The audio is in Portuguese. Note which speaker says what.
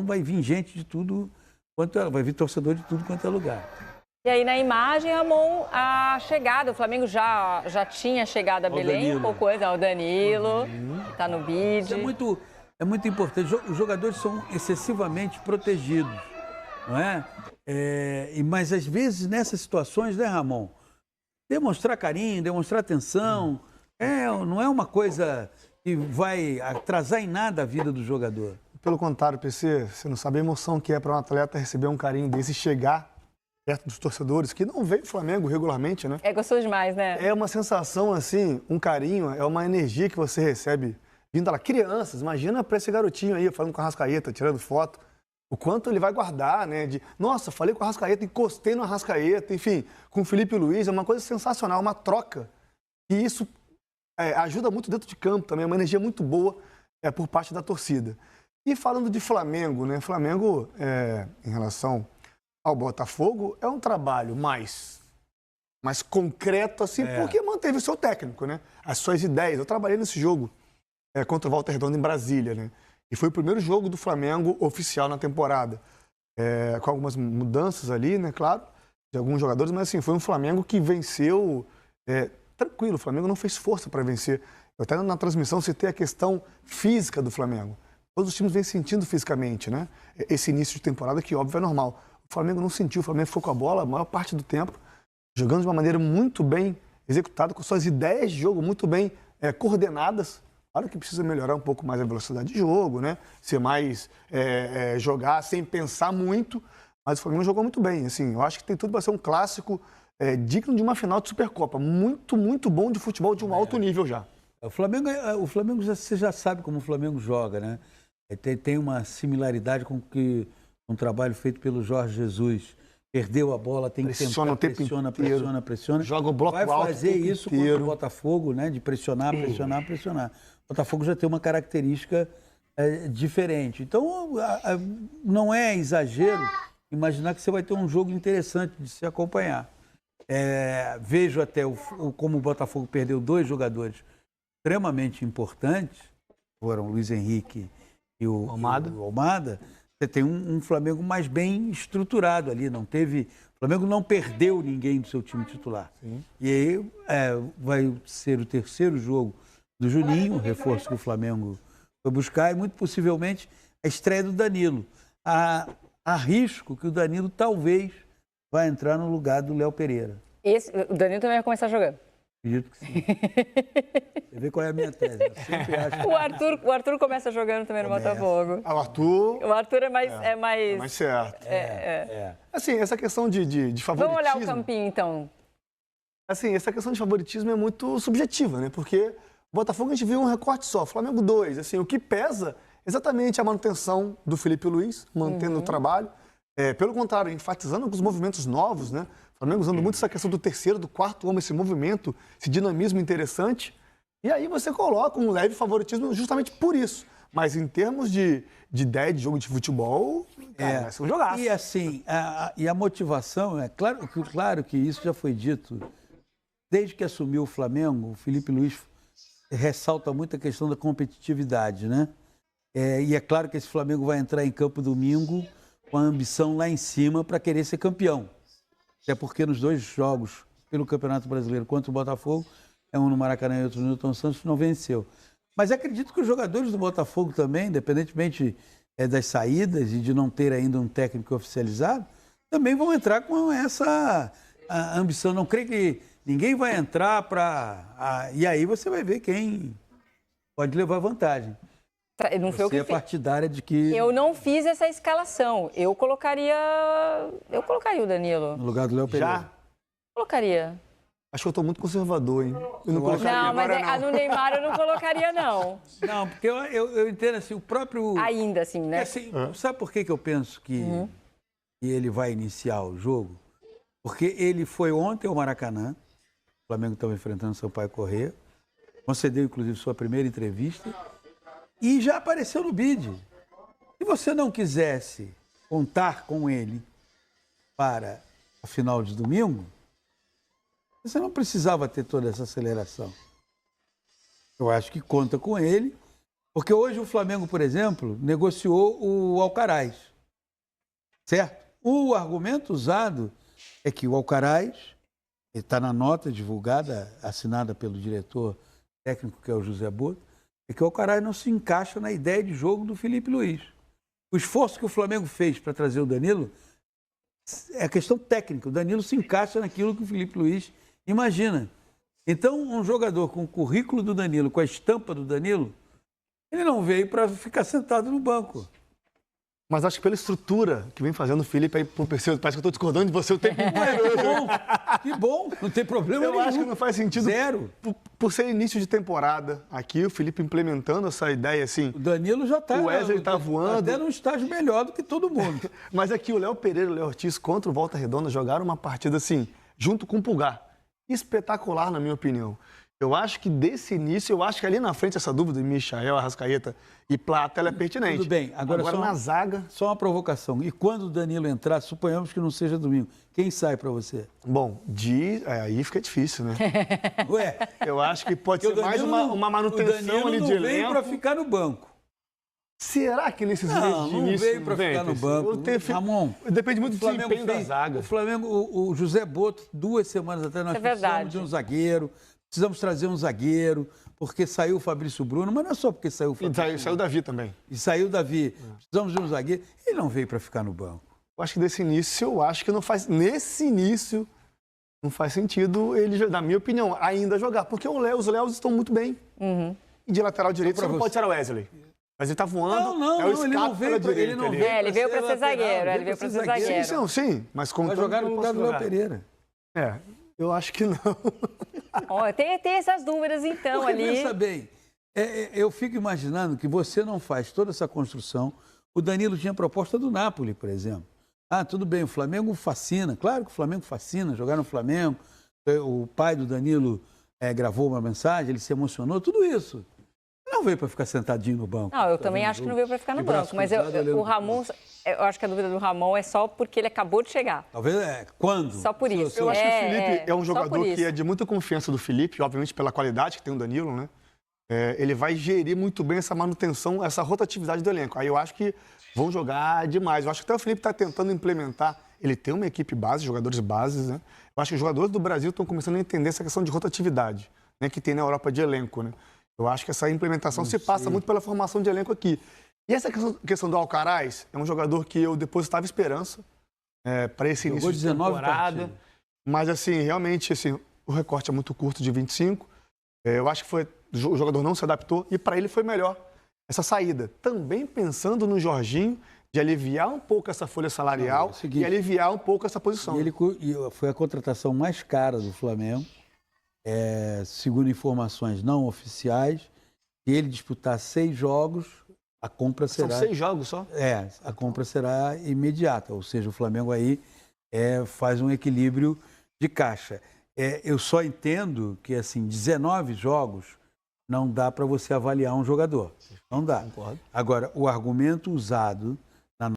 Speaker 1: Então vai vir gente de tudo vai vir torcedor de tudo quanto é lugar.
Speaker 2: E aí na imagem, Ramon, a chegada, o Flamengo já tinha chegado a Belém, um pouco antes, o Danilo, está no bid.
Speaker 1: Isso é muito importante. Os jogadores são excessivamente protegidos, não é? Mas às vezes nessas situações, né, Ramon? Demonstrar carinho, demonstrar atenção, não é uma coisa que vai atrasar em nada a vida do jogador.
Speaker 3: Pelo contrário, PC, você não sabe a emoção que é para um atleta receber um carinho desse e chegar perto dos torcedores, que não vê o Flamengo regularmente, né?
Speaker 2: É gostoso demais, né?
Speaker 3: É uma sensação assim, um carinho, é uma energia que você recebe vindo lá. Crianças, imagina para esse garotinho aí, falando com a Arrascaeta, tirando foto, o quanto ele vai guardar, né? Nossa, falei com a Arrascaeta, encostei no Arrascaeta, enfim, com o Felipe Luiz, é uma coisa sensacional, uma troca. E isso ajuda muito dentro de campo também, é uma energia muito boa por parte da torcida. E falando de Flamengo, né? Flamengo, em relação ao Botafogo, é um trabalho mais concreto, assim, porque manteve o seu técnico, né? As suas ideias. Eu trabalhei nesse jogo contra o Volta Redonda em Brasília, né? E foi o primeiro jogo do Flamengo oficial na temporada. Com algumas mudanças ali, né? Claro, de alguns jogadores, mas assim, foi um Flamengo que venceu tranquilo. O Flamengo não fez força para vencer. Eu até na transmissão citei a questão física do Flamengo. Todos os times vêm sentindo fisicamente, né? Esse início de temporada que, óbvio, é normal. O Flamengo não sentiu, o Flamengo ficou com a bola a maior parte do tempo, jogando de uma maneira muito bem executada, com suas ideias de jogo muito bem coordenadas. Claro que precisa melhorar um pouco mais a velocidade de jogo, né? Ser mais, jogar sem pensar muito, mas o Flamengo jogou muito bem. Assim, eu acho que tem tudo para ser um clássico digno de uma final de Supercopa. Muito, muito bom de futebol de um alto nível já.
Speaker 1: O Flamengo você já sabe como o Flamengo joga, né? Tem uma similaridade com um trabalho feito pelo Jorge Jesus. Perdeu a bola, tem que tentar, pressiona.
Speaker 3: Joga o bloco
Speaker 1: vai
Speaker 3: alto.
Speaker 1: Vai fazer isso contra o Botafogo, né? De pressionar. O Botafogo já tem uma característica diferente. Então, não é exagero imaginar que você vai ter um jogo interessante de se acompanhar. Vejo até como o Botafogo perdeu 2 jogadores extremamente importantes, foram o Luiz Henrique e o Almada. Você tem um Flamengo mais bem estruturado ali, o Flamengo não perdeu ninguém do seu time titular. Sim. E aí vai ser o terceiro jogo do Juninho, o reforço que o Flamengo foi buscar, e muito possivelmente a estreia do Danilo. Arrisco que o Danilo talvez vai entrar no lugar do Léo Pereira.
Speaker 2: O Danilo também vai começar jogando?
Speaker 1: Acredito que sim. Você vê qual é a minha tese. Eu sempre acho
Speaker 2: o Arthur começa jogando também no Botafogo.
Speaker 3: O Arthur
Speaker 2: é mais...
Speaker 3: mais certo. Assim, essa questão de favoritismo...
Speaker 2: Vamos olhar o campinho, então.
Speaker 3: Assim, essa questão de favoritismo é muito subjetiva, né? Porque o Botafogo a gente viu um recorte só, Flamengo 2. Assim, o que pesa exatamente a manutenção do Felipe Luiz, mantendo o trabalho. Pelo contrário, enfatizando alguns movimentos novos, né? O Flamengo usando muito essa questão do terceiro, do quarto homem, esse movimento, esse dinamismo interessante. E aí você coloca um leve favoritismo justamente por isso. Mas em termos de ideia de jogo de futebol, vai ser um jogaço.
Speaker 1: E assim, a motivação, claro que isso já foi dito. Desde que assumiu o Flamengo, o Felipe Luiz ressalta muito a questão da competitividade, né? E é claro que esse Flamengo vai entrar em campo domingo com a ambição lá em cima para querer ser campeão. Até porque nos 2 jogos pelo Campeonato Brasileiro contra o Botafogo, um no Maracanã e outro no Newton Santos, não venceu. Mas acredito que os jogadores do Botafogo também, independentemente das saídas e de não ter ainda um técnico oficializado, também vão entrar com essa ambição. Não creio que ninguém vai entrar para... E aí você vai ver quem pode levar vantagem.
Speaker 2: Não foi
Speaker 1: você é partidária de que...
Speaker 2: Eu não fiz essa escalação. Eu colocaria o Danilo.
Speaker 1: No lugar do Léo Pereira.
Speaker 3: Já?
Speaker 2: Colocaria.
Speaker 3: Acho que eu estou muito conservador, hein? Eu não colocaria agora,
Speaker 2: mas no Neymar eu não colocaria, não.
Speaker 1: Não, porque eu entendo assim, o próprio...
Speaker 2: Ainda assim, né?
Speaker 1: Assim, sabe por que eu penso que ele vai iniciar o jogo? Porque ele foi ontem ao Maracanã, o Flamengo estava enfrentando Sampaio Corrêa, concedeu inclusive sua primeira entrevista, e já apareceu no bid. Se você não quisesse contar com ele para a final de domingo, você não precisava ter toda essa aceleração. Eu acho que conta com ele Porque hoje o Flamengo, por exemplo, negociou o Alcaraz, certo? O argumento usado é que o Alcaraz, está na nota divulgada, assinada pelo diretor técnico, que é o José Boto, é que o Alcaraz não se encaixa na ideia de jogo do Felipe Luiz. O esforço que o Flamengo fez para trazer o Danilo é questão técnica. O Danilo se encaixa naquilo que o Felipe Luiz imagina. Então, um jogador com o currículo do Danilo, com a estampa do Danilo, ele não veio para ficar sentado no banco.
Speaker 3: Mas acho que pela estrutura que vem fazendo o Felipe aí pro PC, parece que eu estou discordando de você o tempo inteiro.
Speaker 1: Que bom, não tem problema nenhum.
Speaker 3: Eu acho que não faz sentido.
Speaker 1: Zero.
Speaker 3: Por ser início de temporada aqui, o Felipe implementando essa ideia assim.
Speaker 1: O Danilo já está.
Speaker 3: O Wesley está voando.
Speaker 1: Até num estágio melhor do que todo mundo.
Speaker 3: Mas aqui o Léo Pereira e o Léo Ortiz contra o Volta Redonda jogaram uma partida assim, junto com o Pulgar. Espetacular, na minha opinião. Eu acho que desse início, eu acho que ali na frente essa dúvida de Michael, Arrascaeta e Plata, ela é pertinente.
Speaker 1: Tudo bem. Agora
Speaker 3: na zaga...
Speaker 1: Só uma provocação. E quando o Danilo entrar, suponhamos que não seja domingo, quem sai para você?
Speaker 3: Bom, aí fica difícil, né?
Speaker 1: Ué,
Speaker 3: eu acho que pode ser mais uma manutenção ali de elenco. O Danilo não veio
Speaker 1: para ficar no banco.
Speaker 3: Será que nesses meses de início...
Speaker 1: Não veio para ficar no banco.
Speaker 3: Ramon, depende muito do desempenho da zaga.
Speaker 1: O Flamengo, o José Boto, 2 semanas atrás, nós precisamos de um zagueiro. Precisamos trazer um zagueiro, porque saiu o Fabrício Bruno, mas não é só porque saiu o Fabrício Bruno.
Speaker 3: E saiu o Davi também.
Speaker 1: E saiu o Davi. Precisamos de um zagueiro. Ele não veio para ficar no banco.
Speaker 3: Eu acho que desse início, nesse início, não faz sentido ele, na minha opinião, ainda jogar. Porque os Léos estão muito bem.
Speaker 2: Uhum.
Speaker 3: E de lateral direito, você não pode tirar o Wesley. Mas ele tá voando.
Speaker 1: Ele não veio para
Speaker 2: ele veio para ser zagueiro. Ele veio para ser zagueiro.
Speaker 3: Sim. Mas como
Speaker 1: vai jogar no lugar do Léo Pereira.
Speaker 3: Eu acho que não.
Speaker 2: Tem essas dúvidas, então,
Speaker 1: porque,
Speaker 2: ali.
Speaker 1: Pensa bem, eu fico imaginando que você não faz toda essa construção. O Danilo tinha proposta do Napoli, por exemplo. Tudo bem, o Flamengo fascina. Claro que o Flamengo fascina, jogar no Flamengo. O pai do Danilo gravou uma mensagem, ele se emocionou, tudo isso. Não veio para ficar sentadinho no banco.
Speaker 2: Não, eu também acho que não veio para ficar no banco. Mas o Ramon, eu acho que a dúvida do Ramon é só porque ele acabou de chegar.
Speaker 1: Talvez quando?
Speaker 2: Só por isso.
Speaker 3: Eu acho que o Felipe é um jogador que é de muita confiança do Felipe, obviamente pela qualidade que tem o Danilo, né? Ele vai gerir muito bem essa manutenção, essa rotatividade do elenco. Aí eu acho que vão jogar demais. Eu acho que até o Felipe está tentando implementar. Ele tem uma equipe base, jogadores bases, né? Eu acho que os jogadores do Brasil estão começando a entender essa questão de rotatividade, né? Que tem na Europa de elenco, né? Eu acho que essa implementação se passa muito pela formação de elenco aqui. E essa questão do Alcaraz é um jogador que eu depositava esperança para esse início de temporada. Mas, assim, realmente, assim, o recorte é muito curto, de 25. Eu acho que o jogador não se adaptou e para ele foi melhor essa saída. Também pensando no Jorginho, de aliviar um pouco essa folha salarial e aliviar um pouco essa posição.
Speaker 1: E foi a contratação mais cara do Flamengo. Segundo informações não oficiais, se ele disputar 6 jogos, a compra será...
Speaker 3: São 6 jogos só?
Speaker 1: A compra será imediata, ou seja, o Flamengo aí faz um equilíbrio de caixa. Eu só entendo que, assim, 19 jogos não dá para você avaliar um jogador. Não dá.
Speaker 3: Concordo.
Speaker 1: Agora, o argumento usado